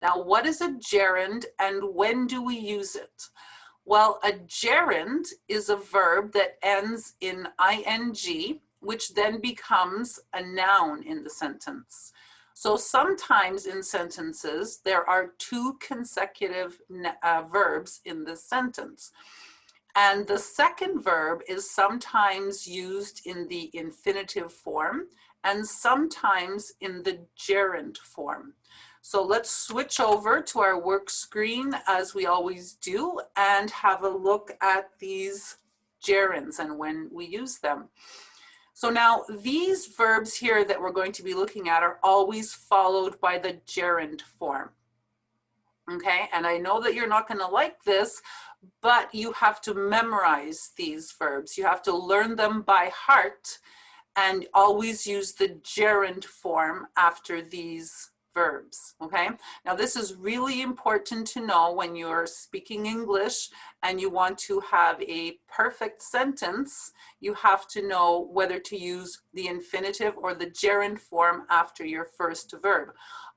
Now, what is a gerund and when do we use it? Well, a gerund is a verb that ends in ing, which then becomes a noun in the sentence. So sometimes in sentences, there are two consecutive verbs in the sentence. And the second verb is sometimes used in the infinitive form and sometimes in the gerund form. So let's switch over to our work screen as we always do and have a look at these gerunds and when we use them. So now these verbs here that we're going to be looking at are always followed by the gerund form. Okay, and I know that you're not going to like this, but you have to memorize these verbs. You have to learn them by heart and always use the gerund form after these verbs, okay? Now this is really important to know when you're speaking English and you want to have a perfect sentence. You have to know whether to use the infinitive or the gerund form after your first verb.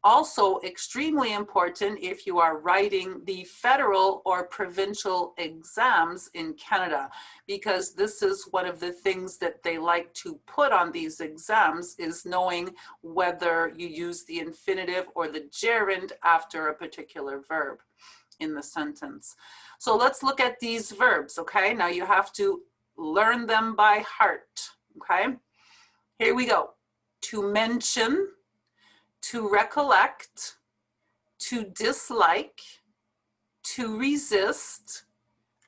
Also extremely important if you are writing the federal or provincial exams in Canada, because this is one of the things that they like to put on these exams is knowing whether you use the infinitive or the gerund after a particular verb in the sentence. So let's look at these verbs, okay? Now you have to learn them by heart, okay? Here we go. To mention, to recollect, to dislike, to resist,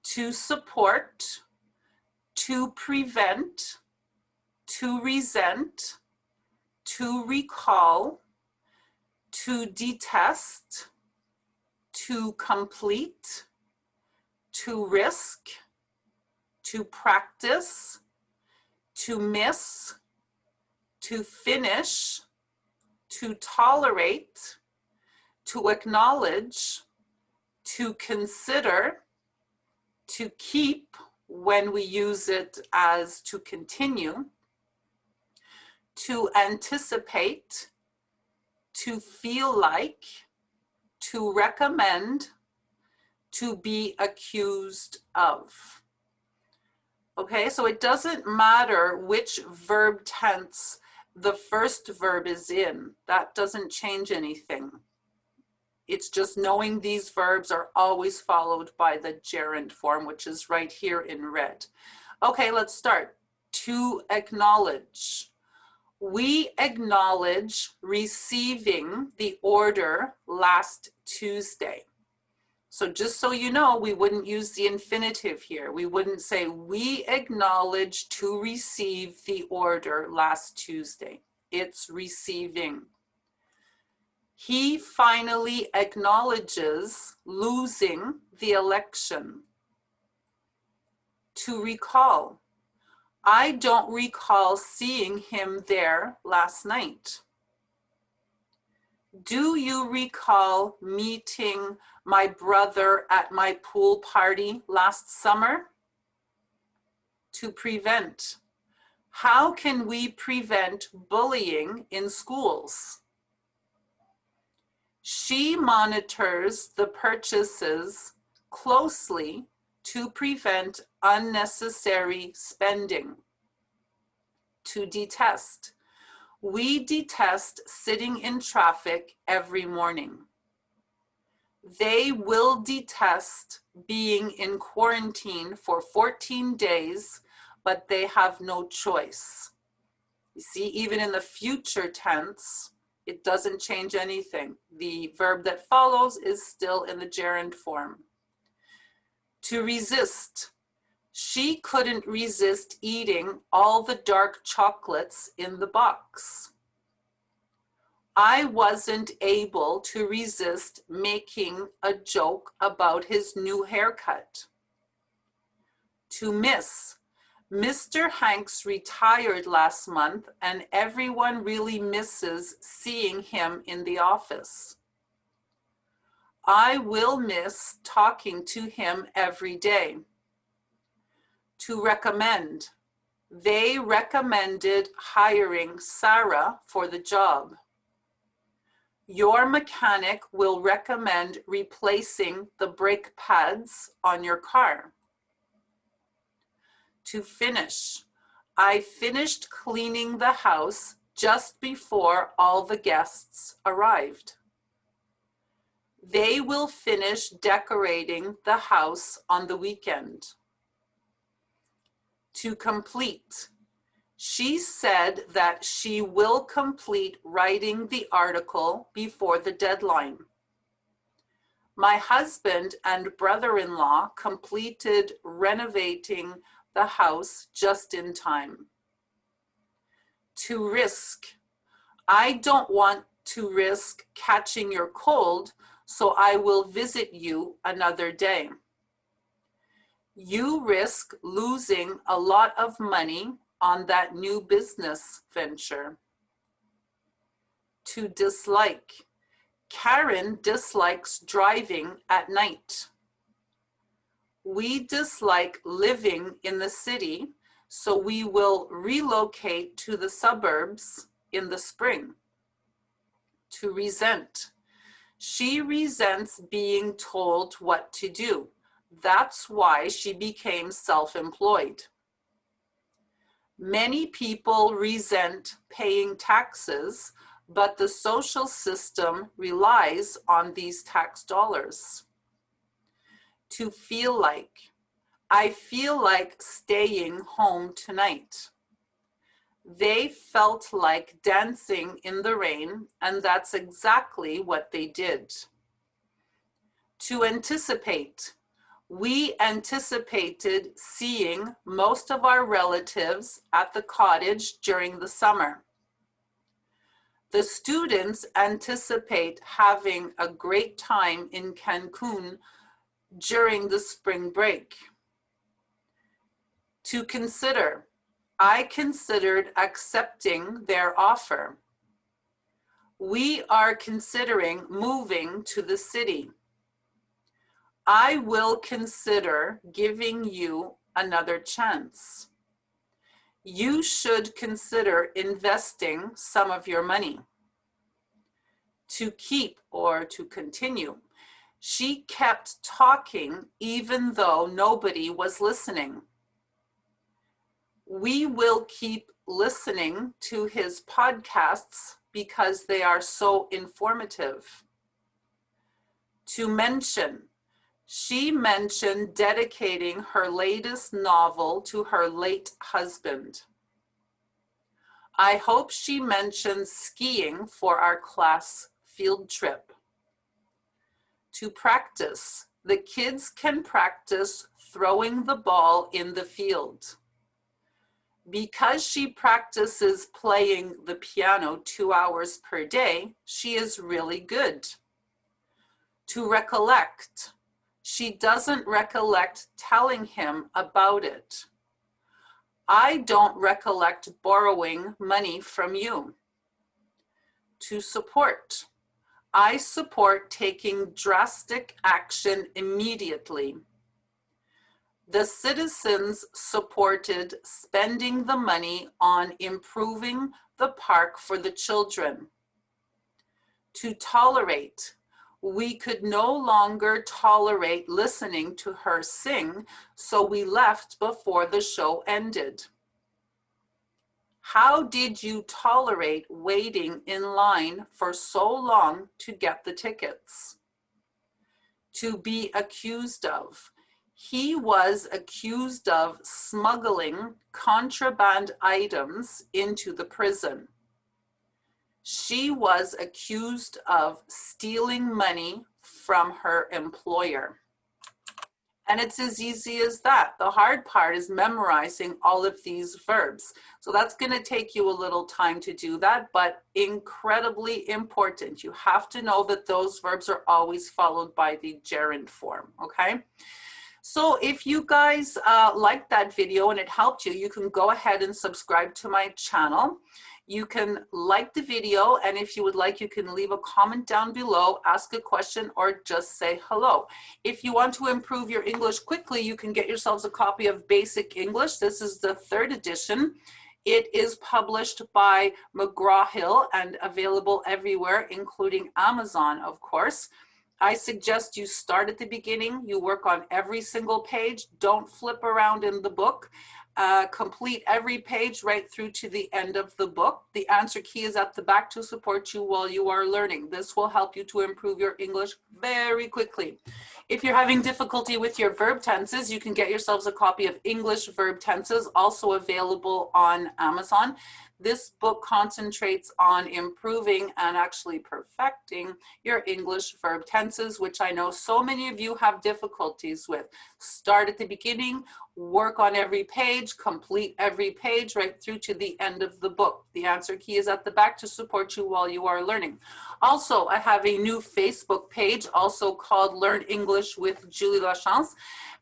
to support, to prevent, to resent, to recall, to detest, to complete, to risk, to practice, to miss, to finish, to tolerate, to acknowledge, to consider, to keep when we use it as to continue, to anticipate, to feel like, to recommend, to be accused of. Okay, so it doesn't matter which verb tense the first verb is in. That doesn't change anything. It's just knowing these verbs are always followed by the gerund form, which is right here in red. Okay, let's start. To acknowledge. We acknowledge receiving the order last Tuesday. So just so you know, we wouldn't use the infinitive here. We wouldn't say we acknowledge to receive the order last Tuesday. It's receiving. He finally acknowledges losing the election. To recall. I don't recall seeing him there last night. Do you recall meeting my brother at my pool party last summer? To prevent. How can we prevent bullying in schools? She monitors the purchases closely to prevent unnecessary spending. To detest. We detest sitting in traffic every morning. They will detest being in quarantine for 14 days, but they have no choice. You see, even in the future tense, it doesn't change anything. The verb that follows is still in the gerund form. To resist. She couldn't resist eating all the dark chocolates in the box. I wasn't able to resist making a joke about his new haircut. To miss. Mr. Hanks retired last month and everyone really misses seeing him in the office. I will miss talking to him every day. To recommend. They recommended hiring Sarah for the job. Your mechanic will recommend replacing the brake pads on your car. To finish, I finished cleaning the house just before all the guests arrived. They will finish decorating the house on the weekend. To complete, she said that she will complete writing the article before the deadline. My husband and brother-in-law completed renovating the house just in time. To risk, I don't want to risk catching your cold, so I will visit you another day. You risk losing a lot of money on that new business venture. To dislike, Karen dislikes driving at night. We dislike living in the city, so we will relocate to the suburbs in the spring. To resent, she resents being told what to do. That's why she became self-employed. Many people resent paying taxes, but the social system relies on these tax dollars. To feel like, I feel like staying home tonight. They felt like dancing in the rain, and that's exactly what they did. To anticipate, we anticipated seeing most of our relatives at the cottage during the summer. The students anticipate having a great time in Cancun during the spring break. To consider, I considered accepting their offer. We are considering moving to the city. I will consider giving you another chance. You should consider investing some of your money. To keep or to continue, she kept talking even though nobody was listening. We will keep listening to his podcasts because they are so informative. To mention, she mentioned dedicating her latest novel to her late husband. I hope she mentions skiing for our class field trip. To practice, the kids can practice throwing the ball in the field. Because she practices playing the piano 2 hours per day, she is really good. To recollect, she doesn't recollect telling him about it. I don't recollect borrowing money from you. To support, I support taking drastic action immediately. The citizens supported spending the money on improving the park for the children. To tolerate, we could no longer tolerate listening to her sing, so we left before the show ended. How did you tolerate waiting in line for so long to get the tickets? To be accused of. He was accused of smuggling contraband items into the prison. She was accused of stealing money from her employer. And it's as easy as that. The hard part is memorizing all of these verbs. So that's going to take you a little time to do that, but incredibly important. You have to know that those verbs are always followed by the gerund form, okay? So if you guys liked that video and it helped you, you can go ahead and subscribe to my channel. You can like the video, and if you would like, you can leave a comment down below, ask a question, or just say hello. If you want to improve your English quickly, you can get yourselves a copy of Basic English. This is the 3rd edition. It is published by McGraw-Hill and available everywhere, including Amazon, of course. I suggest you start at the beginning. You work on every single page. Don't flip around in the book. Complete every page right through to the end of the book. The answer key is at the back to support you while you are learning. This will help you to improve your English very quickly. If you're having difficulty with your verb tenses, you can get yourselves a copy of English Verb Tenses, also available on Amazon. This book concentrates on improving and actually perfecting your English verb tenses, which I know so many of you have difficulties with. Start at the beginning, work on every page, complete every page right through to the end of the book. The answer key is at the back to support you while you are learning. Also, I have a new Facebook page also called Learn English with Julie Lachance,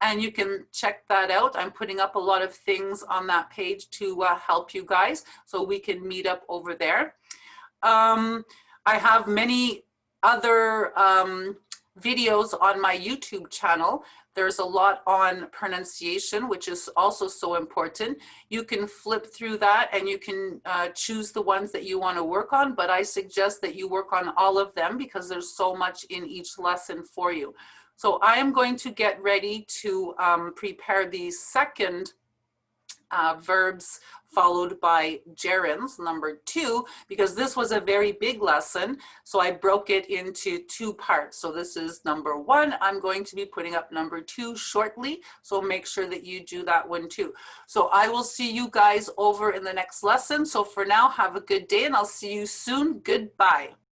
and you can check that out. I'm putting up a lot of things on that page to help you guys, so we can meet up over there. I have many other videos on my YouTube channel. There's a lot on pronunciation, which is also so important. You can flip through that and you can choose the ones that you want to work on, but I suggest that you work on all of them because there's so much in each lesson for you. So I am going to get ready to prepare the second verbs followed by gerunds, number 2, because this was a very big lesson. So I broke it into 2 parts. So this is number 1. I'm going to be putting up number 2 shortly. So make sure that you do that one too. So I will see you guys over in the next lesson. So for now, have a good day and I'll see you soon. Goodbye.